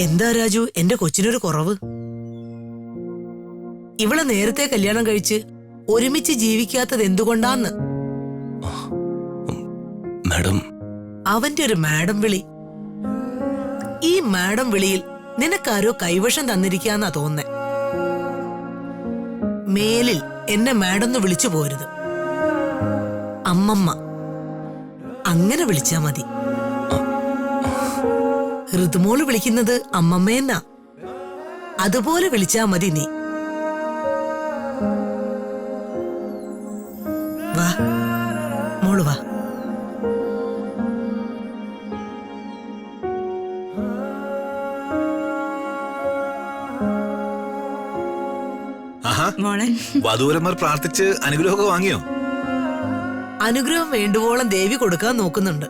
എന്താ രാജു എന്റെ കൊച്ചിനൊരു കുറവ്? ഇവളെ നേരത്തെ കല്യാണം കഴിച്ച് ഒരുമിച്ച് ജീവിക്കാത്തത് എന്തുകൊണ്ടാന്ന്? മാഡം, അവന്റെ ഒരു മാഡം വിളി. ഈ മാഡം വിളിയിൽ നിനക്കാരോ കൈവശം തന്നിരിക്കാന്നാ തോന്നേ. മേലിൽ എന്നെ മാഡം വിളിച്ചു പോരുത്. അമ്മമ്മ അങ്ങനെ വിളിച്ചാ മതി. ഋതുമോള് വിളിക്കുന്നത് അമ്മമ്മയെന്നാ. അതുപോലെ വിളിച്ചാ മതി നീ. വാ മോള് വാ. വധൂവരന്മാർ പ്രാർത്ഥിച്ച് അനുഗ്രഹമൊക്കെ വാങ്ങിയോ? അനുഗ്രഹം വേണ്ടുവോളം ദേവി കൊടുക്കാൻ നോക്കുന്നുണ്ട്.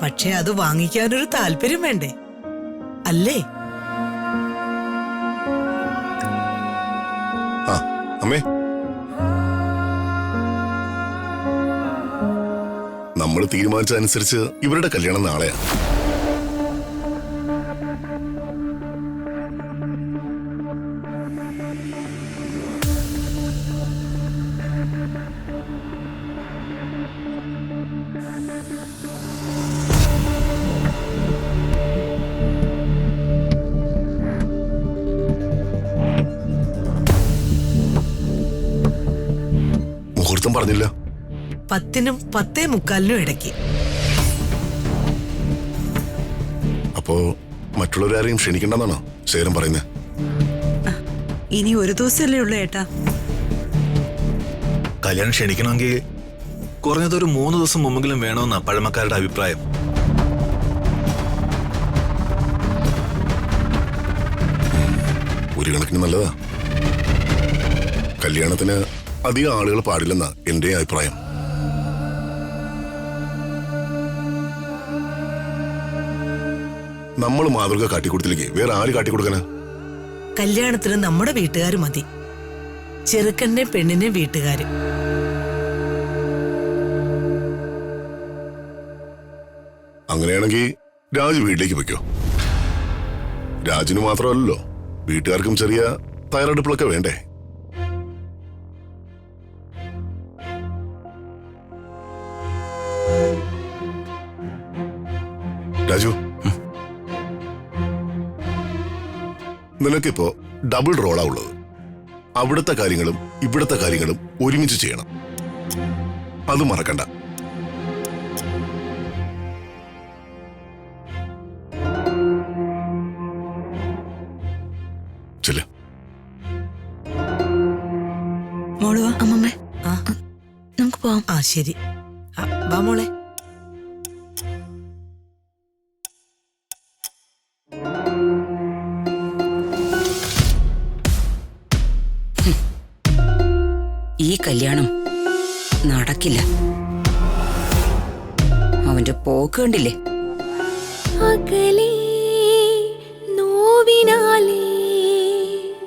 പക്ഷെ അത് വാങ്ങിക്കാനൊരു താല്പര്യം വേണ്ടേ അല്ലേ? അമ്മേ, നമ്മൾ തീരുമാനിച്ചതനുസരിച്ച് ഇവരുടെ കല്യാണം നാളെയാ. മുഹൂർത്തം പറഞ്ഞില്ല. 10-നും 10:45 ഇടയ്ക്ക്. അപ്പോ മറ്റുള്ളവരാരെയും ക്ഷണിക്കണ്ടെന്നാണോ ശേരം പറയുന്നത്? ഇനി ഒരു ദിവസമല്ലേ ഉള്ളൂ ഏട്ടാ. കല്യാണം ക്ഷണിക്കണമെങ്കിൽ കുറഞ്ഞതൊരു 3 ദിവസം മുമ്പെങ്കിലും വേണമെന്നാ പഴമക്കാരുടെ അഭിപ്രായം. ഒരു കണക്കിന് നല്ലതാ. കല്യാണത്തിന് അധികം ആളുകൾ പാടില്ലെന്നാ എന്റെ അഭിപ്രായം. നമ്മൾ മാതൃക കാട്ടിക്കൊടുത്തിലേക്ക് വേറെ ആര് കാട്ടിക്കൊടുക്കാനാ? കല്യാണത്തിന് നമ്മുടെ വീട്ടുകാര് മതി. ചെറുക്കന്റെ പെണ്ണിന്റെ വീട്ടുകാര്. അങ്ങനെയാണെങ്കിൽ രാജു വീട്ടിലേക്ക് വെക്കോ. രാജിന് മാത്രമല്ലല്ലോ, വീട്ടുകാർക്കും ചെറിയ തയ്യാറെടുപ്പുകളൊക്കെ വേണ്ടേ? രാജു, നിനക്കിപ്പോ ഡബിൾ റോളാ ഉള്ളത്. അവിടുത്തെ കാര്യങ്ങളും ഇവിടുത്തെ കാര്യങ്ങളും ഒരുമിച്ച് ചെയ്യണം. അത് മറക്കണ്ട. ചെല്ല്. മോള് വാ അമ്മമ്മേ. നമുക്ക് പോവാം. ആ ശരി, വാ മോളെ. ഈ കല്യാണം നടക്കില്ല. അവന്റെ പോക്ക് കണ്ടില്ലേ? അകലേ നോവിനാലേ